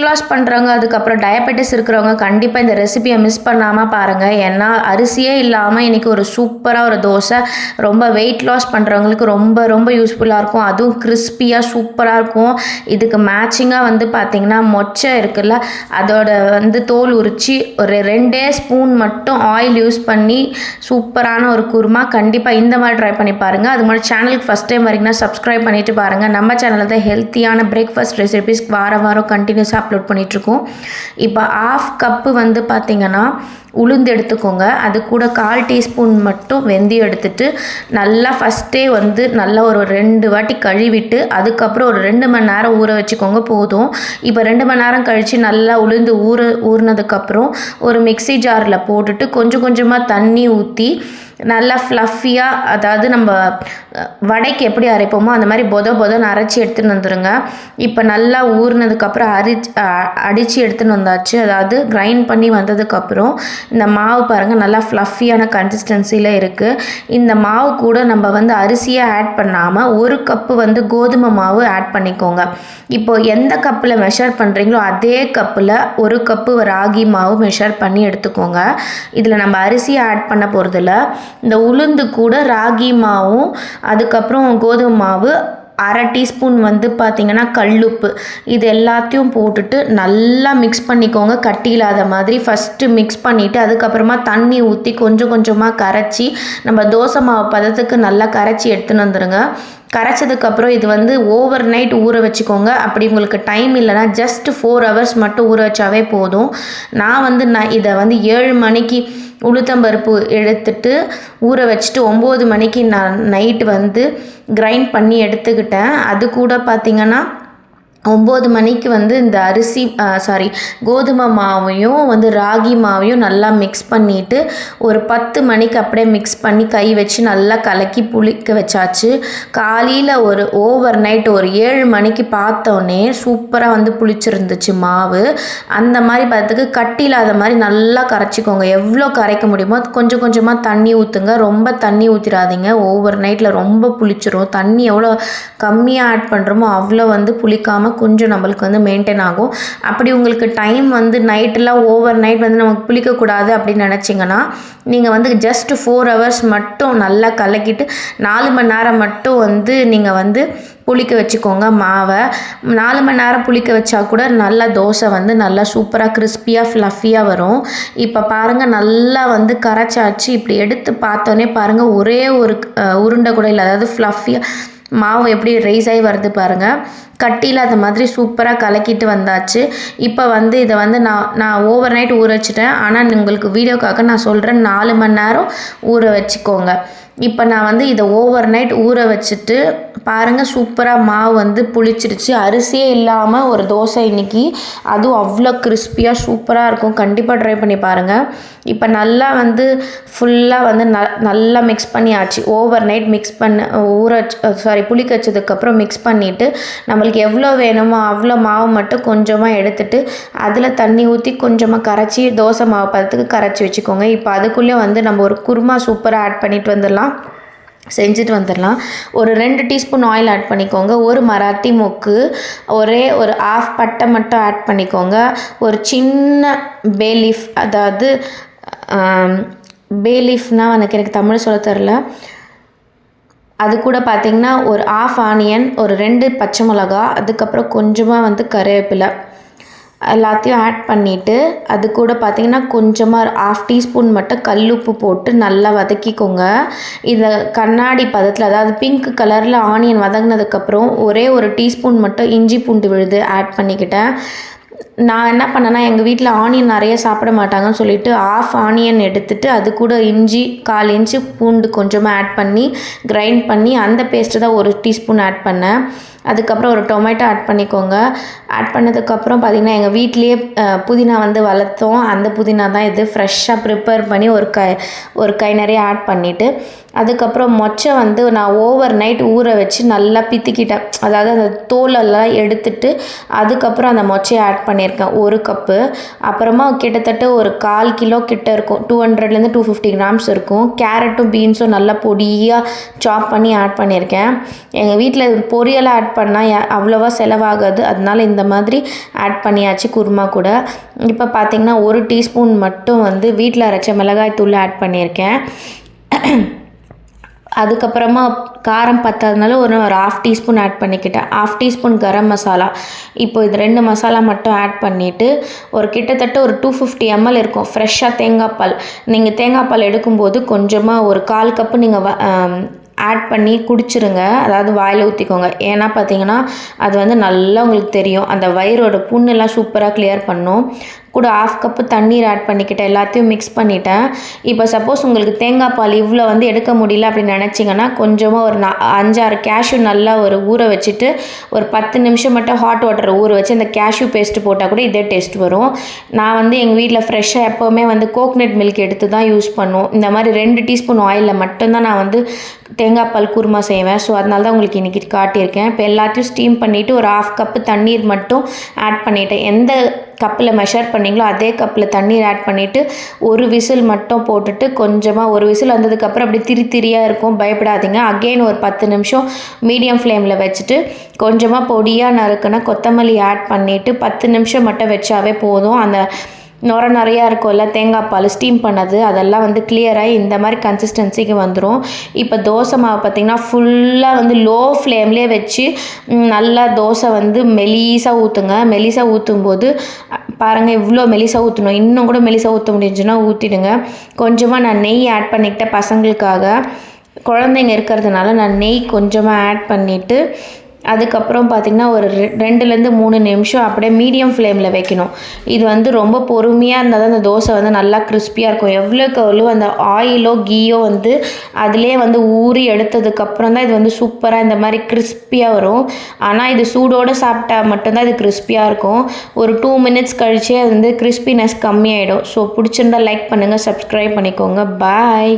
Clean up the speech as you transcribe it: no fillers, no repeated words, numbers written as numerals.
Loss பண்ணுறவங்க, அதுக்கப்புறம் diabetes இருக்கிறவங்க கண்டிப்பாக இந்த ரெசிபியை மிஸ் பண்ணாமல் பாருங்கள். ஏன்னா அரிசியே இல்லாமல் இன்றைக்கி ஒரு சூப்பராக ஒரு தோசை ரொம்ப வெயிட் லாஸ் பண்ணுறவங்களுக்கு ரொம்ப ரொம்ப யூஸ்ஃபுல்லாக இருக்கும். அதுவும் கிறிஸ்பியாக சூப்பராக இருக்கும். இதுக்கு மேட்சிங்காக வந்து பார்த்திங்கன்னா மொச்சை இருக்குல்ல, அதோட வந்து தோல் உரித்து ஒரு 2 ஸ்பூன் மட்டும் ஆயில் யூஸ் பண்ணி சூப்பரான ஒரு குருமா. கண்டிப்பாக இந்த மாதிரி ட்ரை பண்ணி பாருங்கள். அது மாதிரி சேனலுக்கு ஃபஸ்ட் டைம் வரீங்கன்னா சப்ஸ்கிரைப் பண்ணிவிட்டு பாருங்கள். நம்ம சேனலில் தான் ஹெல்த்தியான பிரேக்ஃபாஸ்ட் ரெசிபிஸ் வாரம் கண்டினியூஸாக அப்லோட் பண்ணிகிட்ருக்கோம். இப்போ 1/2 கப்பு வந்து பார்த்திங்கன்னா உளுந்து எடுத்துக்கோங்க. அது கூட 1/4 டீஸ்பூன் மட்டும் வெந்தயம் எடுத்துட்டு நல்லா ஃபஸ்ட்டே வந்து நல்லா ஒரு 2 வாட்டி கழுவிட்டு அதுக்கப்புறம் ஒரு 2 மணி நேரம் ஊற வச்சுக்கோங்க போதும். இப்போ 2 மணி நேரம் கழித்து நல்லா உளுந்து ஊறினதுக்கப்புறம் ஒரு மிக்ஸி ஜாரில் போட்டுட்டு கொஞ்சம் கொஞ்சமாக தண்ணி ஊற்றி நல்லா ஃப்ளஃபியாக, அதாவது நம்ம வடைக்கு எப்படி அரைப்போமோ அந்த மாதிரி பொதன்னு அரைச்சி எடுத்துன்னு வந்துடுங்க. இப்போ நல்லா ஊறினதுக்கப்புறம் அடித்து எடுத்துன்னு வந்தாச்சு. அதாவது கிரைண்ட் பண்ணி வந்ததுக்கப்புறம் இந்த மாவு பாருங்கள் நல்லா ஃப்ளஃபியான கன்சிஸ்டன்சியில் இருக்குது. இந்த மாவு கூட நம்ம வந்து அரிசியை ஆட் பண்ணாமல் 1 கப்பு வந்து கோதுமை மாவு ஆட் பண்ணிக்கோங்க. இப்போது எந்த கப்பில் மெஷர் பண்ணுறீங்களோ அதே கப்பில் 1 கப்பு ராகி மாவு மெஷர் பண்ணி எடுத்துக்கோங்க. இதில் நம்ம அரிசியை ஆட் பண்ண போகிறதில்ல. இந்த உளுந்து கூட ராகி மாவும் அதுக்கப்புறம் கோதுமை மாவு 1/2 டீஸ்பூன் வந்து பார்த்திங்கன்னா கல்லுப்பு, இது எல்லாத்தையும் போட்டுட்டு நல்லா மிக்ஸ் பண்ணிக்கோங்க. கட்டி இல்லாத மாதிரி ஃபஸ்ட்டு மிக்ஸ் பண்ணிவிட்டு அதுக்கப்புறமா தண்ணி ஊற்றி கொஞ்சம் கொஞ்சமாக கரைச்சி நம்ம தோசை மாவு பதத்துக்கு நல்லா கரைச்சி எடுத்துன்னு வந்துடுங்க. கரைச்சதுக்கப்புறம் இது வந்து ஓவர் நைட் ஊற வச்சுக்கோங்க. அப்படி உங்களுக்கு டைம் இல்லைனா ஜஸ்ட் 4 ஹவர்ஸ் மட்டும் ஊற வச்சாவே போதும். நான் இதை வந்து 7 மணிக்கு உளுத்தம்பருப்பு எடுத்துட்டு ஊற வச்சுட்டு 9 மணிக்கு நான் நைட்டு வந்து கிரைண்ட் பண்ணி எடுத்துக்கிட்டேன். அது கூட பார்த்திங்கன்னா 9 மணிக்கு வந்து இந்த கோதுமை மாவையும் வந்து ராகி மாவையும் நல்லா மிக்ஸ் பண்ணிவிட்டு ஒரு 10 மணிக்கு அப்படியே மிக்ஸ் பண்ணி கை வச்சு நல்லா கலக்கி புளிக்க வச்சாச்சு. காலையில் ஒரு ஓவர் நைட் ஒரு 7 மணிக்கு பார்த்தோன்னே சூப்பராக வந்து புளிச்சிருந்துச்சு மாவு. அந்த மாதிரி பார்த்துக்கு கட்டி இல்லாத மாதிரி நல்லா கரைச்சிக்கோங்க. எவ்வளோ கரைக்க முடியுமோ கொஞ்சம் கொஞ்சமாக தண்ணி ஊற்றுங்க. ரொம்ப தண்ணி ஊற்றிடாதீங்க, ஓவர் நைட்டில் ரொம்ப புளிச்சிரும். தண்ணி எவ்வளோ கம்மியாக ஆட் பண்ணுறோமோ அவ்வளோ வந்து புளிக்காமல் கொஞ்சம் நம்மளுக்கு வந்து மெயின்டைன் ஆகும். அப்படி உங்களுக்கு டைம் வந்து நைட்டெல்லாம் ஓவர் நைட் வந்து நமக்கு புளிக்கக்கூடாது அப்படின்னு நினச்சிங்கன்னா நீங்கள் வந்து ஜஸ்ட் 4 ஹவர்ஸ் மட்டும் நல்லா கலக்கிட்டு 4 மணி நேரம் மட்டும் வந்து நீங்கள் வந்து புளிக்க வச்சுக்கோங்க மாவை. 4 மணி நேரம் புளிக்க வச்சா கூட நல்லா தோசை வந்து நல்லா சூப்பராக கிறிஸ்பியாக ஃப்ளஃபியாக வரும். இப்போ பாருங்கள் நல்லா வந்து கரைச்சாச்சு. இப்படி எடுத்து பார்த்தோன்னே பாருங்கள் ஒரே ஒரு உருண்டை கூட இல்லை, அதாவது ஃப்ளஃபியாக மாவு எப்படி ரைஸ் ஆகி வருது பாருங்கள். கட்டியில் அந்த மாதிரி சூப்பராக கலக்கிட்டு வந்தாச்சு. இப்போ வந்து இதை வந்து நான் ஓவர் நைட் ஊற வச்சுட்டேன். ஆனால் உங்களுக்கு வீடியோக்காக நான் சொல்கிறேன் 4 மணி நேரம் ஊற வச்சுக்கோங்க. இப்போ நான் வந்து இதை ஓவர் நைட் ஊற வச்சுட்டு பாருங்கள் சூப்பராக மாவு வந்து புளிச்சிடுச்சு. அரிசியே இல்லாமல் ஒரு தோசை இன்றைக்கி, அதுவும் அவ்வளோ கிறிஸ்பியாக சூப்பராக இருக்கும். கண்டிப்பாக ட்ரை பண்ணி பாருங்கள். இப்போ நல்லா வந்து ஃபுல்லாக வந்து நல்லா மிக்ஸ் பண்ணியாச்சு. ஓவர் நைட் புளிக்க வச்சதுக்கப்புறம் மிக்ஸ் பண்ணிவிட்டு நம்மளுக்கு எவ்வளோ வேணுமோ அவ்வளோ மாவு மட்டும் கொஞ்சமாக எடுத்துகிட்டு அதில் தண்ணி ஊற்றி கொஞ்சமாக கரைச்சி தோசை மாவு பதத்துக்கு கரைச்சி வச்சுக்கோங்க. இப்போ அதுக்குள்ளே வந்து நம்ம ஒரு குருமா சூப்பராக ஆட் பண்ணிட்டு செஞ்சுட்டு வந்துடலாம். ஒரு 2 டீஸ்பூன் ஆயில் ஆட் பண்ணிக்கோங்க. ஒரு மராட்டி மொக்கு, ஒரு 1/2 பட்டை மட்டும் ஆட் பண்ணிக்கோங்க. ஒரு சின்ன பே லீஃப், அதாவது பே லீஃப்னால் எனக்கு தமிழ் சொல்ல தெரில. அது கூட பார்த்திங்கன்னா ஒரு 1/2 ஆனியன், ஒரு 2 பச்சை மிளகா, அதுக்கப்புறம் கொஞ்சமாக வந்து கருவேப்பிலை எல்லாத்தையும் ஆட் பண்ணிவிட்டு அது கூட பார்த்திங்கன்னா கொஞ்சமாக 1/2 டீஸ்பூன் மட்டும் கல்லுப்பு போட்டு நல்லா வதக்கிக்கோங்க. இதை கண்ணாடி பதத்தில், அதாவது பிங்க் கலரில் ஆனியன் வதங்கினதுக்கப்புறம் ஒரே 1 டீஸ்பூன் மட்டும் இஞ்சி பூண்டு விழுது ஆட் பண்ணிக்கிட்டேன். நான் என்ன பண்ணேன்னா எங்கள் வீட்டில் ஆனியன் நிறைய சாப்பிட மாட்டாங்கன்னு சொல்லிவிட்டு 1/2 ஆனியன் எடுத்துகிட்டு அது கூட இஞ்சி 1/4 இன்ச்சு பூண்டு கொஞ்சமாக ஆட் பண்ணி கிரைண்ட் பண்ணி அந்த பேஸ்ட்டு தான் 1 டீஸ்பூன் ஆட் பண்ணேன். அதுக்கப்புறம் ஒரு டொமேட்டோ ஆட் பண்ணிக்கோங்க. ஆட் பண்ணதுக்கப்புறம் பார்த்திங்கன்னா எங்கள் வீட்லேயே புதினா வந்து வளர்த்தோம். அந்த புதினா தான் இது. ஃப்ரெஷ்ஷாக ப்ரிப்பேர் பண்ணி ஒரு கை நிறைய ஆட் பண்ணிவிட்டு அதுக்கப்புறம் மொச்சை வந்து நான் ஓவர் நைட் ஊற வச்சு நல்லா பித்திக்கிட்டேன். அதாவது அந்த தோலெல்லாம் எடுத்துட்டு அதுக்கப்புறம் அந்த மொச்சையை ஆட் பண்ணியிருக்கேன் 1 கப்பு. அப்புறமா கிட்டத்தட்ட ஒரு 1/4 கிலோ கிட்ட இருக்கும், 200 to 250 கிராம்ஸ் இருக்கும். கேரட்டும் பீன்ஸும் நல்லா பொடியாக சாப் பண்ணி ஆட் பண்ணியிருக்கேன். எங்கள் வீட்டில் பொரியலாக ஆட் பண்ணால் அவ்வளோவா செலவாகாது. அதனால இந்த மாதிரி ஆட் பண்ணியாச்சு குருமா கூட. இப்போ பார்த்திங்கன்னா 1 டீஸ்பூன் மட்டும் வந்து வீட்டில் அரைச்ச மிளகாய் தூள் ஆட் பண்ணியிருக்கேன். அதுக்கப்புறமா காரம் பத்தாதனால ஒரு 1/2 டீஸ்பூன் ஆட் பண்ணிக்கிட்டேன். 1/2 டீஸ்பூன் கரம் மசாலா. இப்போ இது 2 மசாலா மட்டும் ஆட் பண்ணிவிட்டு கிட்டத்தட்ட ஒரு 250 ml இருக்கும் ஃப்ரெஷ்ஷாக தேங்காய் பால். நீங்கள் தேங்காய் பால் எடுக்கும்போது கொஞ்சமாக ஒரு 1/4 கப்பு நீங்கள் ஆட் பண்ணி குடிச்சிருங்க. அதாவது வாயில் ஊற்றிக்கோங்க. ஏன்னா பார்த்தீங்கன்னா அது வந்து நல்லா உங்களுக்கு தெரியும். அந்த வயிறோட புண்ணெல்லாம் சூப்பராக கிளியர் பண்ணும். கூட 1/2 கப்பு தண்ணீர் ஆட் பண்ணிக்கிட்டேன். எல்லாத்தையும் மிக்ஸ் பண்ணிட்டேன். இப்போ சப்போஸ் உங்களுக்கு தேங்காய் பால் இவ்வளோ வந்து எடுக்க முடியல அப்படின்னு நினச்சிங்கன்னா கொஞ்சமாக ஒரு 5-6 கேஷ்யூ நல்லா ஊற வச்சுட்டு ஒரு 10 நிமிஷம் மட்டும் ஹாட் வாட்டர் ஊற வச்சு அந்த கேஷ்யூ பேஸ்ட்டு போட்டால் கூட இதே டேஸ்ட் வரும். நான் வந்து எங்கள் வீட்டில் ஃப்ரெஷ்ஷாக எப்போவுமே வந்து கோக்னட் மில்க் எடுத்து தான் யூஸ் பண்ணுவோம். இந்த மாதிரி 2 டீஸ்பூன் ஆயிலில் மட்டும்தான் நான் வந்து தேங்காய் பால் குருமா செய்வேன். ஸோ அதனால தான் உங்களுக்கு இன்றைக்கி காட்டியிருக்கேன். இப்போ எல்லாத்தையும் ஸ்டீம் பண்ணிவிட்டு ஒரு 1/2 கப்பு தண்ணீர் மட்டும் ஆட் பண்ணிவிட்டேன். எந்த கப்பில் மெஷர் பண்ணிங்களோ அதே கப்பில் தண்ணீர் ஆட் பண்ணிவிட்டு ஒரு விசில் மட்டும் போட்டுட்டு கொஞ்சமாக ஒரு விசில் வந்ததுக்கப்புறம் அப்படி திரியாக இருக்கும். பயப்படாதீங்க. அகெயின் ஒரு 10 நிமிஷம் மீடியம் ஃப்ளேமில் வச்சுட்டு கொஞ்சமாக பொடியாக நறுக்குன கொத்தமல்லி ஆட் பண்ணிவிட்டு 10 நிமிஷம் மட்டும் வச்சாவே போதும். அந்த நிறையா இருக்கும்ல தேங்காய் பால் ஸ்டீம் பண்ணது அதெல்லாம் வந்து கிளியராகி இந்த மாதிரி கன்சிஸ்டன்சிக்கு வந்துடும். இப்போ தோசை மாவு பார்த்திங்கன்னா ஃபுல்லாக வந்து லோ ஃப்ளேம்லேயே வச்சு நல்லா தோசை வந்து மெலிசாக ஊற்றுங்க. மெலிசாக ஊற்றும்போது பாருங்கள் இவ்வளோ மெலிசாக ஊற்றணும். இன்னும் கூட மெலிசாக ஊற்ற முடிஞ்சுன்னா ஊற்றிடுங்க. கொஞ்சமாக நான் நெய் ஆட் பண்ணிக்கிட்டேன் பசங்களுக்காக. குழந்தைங்க இருக்கிறதுனால நான் நெய் கொஞ்சமாக ஆட் பண்ணிவிட்டு அதுக்கப்புறம் பார்த்திங்கன்னா ஒரு 2-3 நிமிஷம் அப்படியே மீடியம் ஃப்ளேமில் வைக்கணும். இது வந்து ரொம்ப பொறுமையாக இருந்தால் தான் அந்த தோசை வந்து நல்லா கிறிஸ்பியாக இருக்கும். எவ்வளோக்கு எவ்வளோ அந்த ஆயிலோ கீயோ வந்து அதிலே வந்து ஊறி எடுத்ததுக்கப்புறம் தான் இது வந்து சூப்பராக இந்த மாதிரி கிறிஸ்பியாக வரும். ஆனால் இது சூடோடு சாப்பிட்டா மட்டும்தான் இது கிறிஸ்பியாக இருக்கும். ஒரு 2 மினிட்ஸ் கழிச்சே அது வந்து கிறிஸ்பினஸ் கம்மியாயிடும். ஸோ பிடிச்சிருந்தா லைக் பண்ணுங்கள், சப்ஸ்கிரைப் பண்ணிக்கோங்க. பாய்.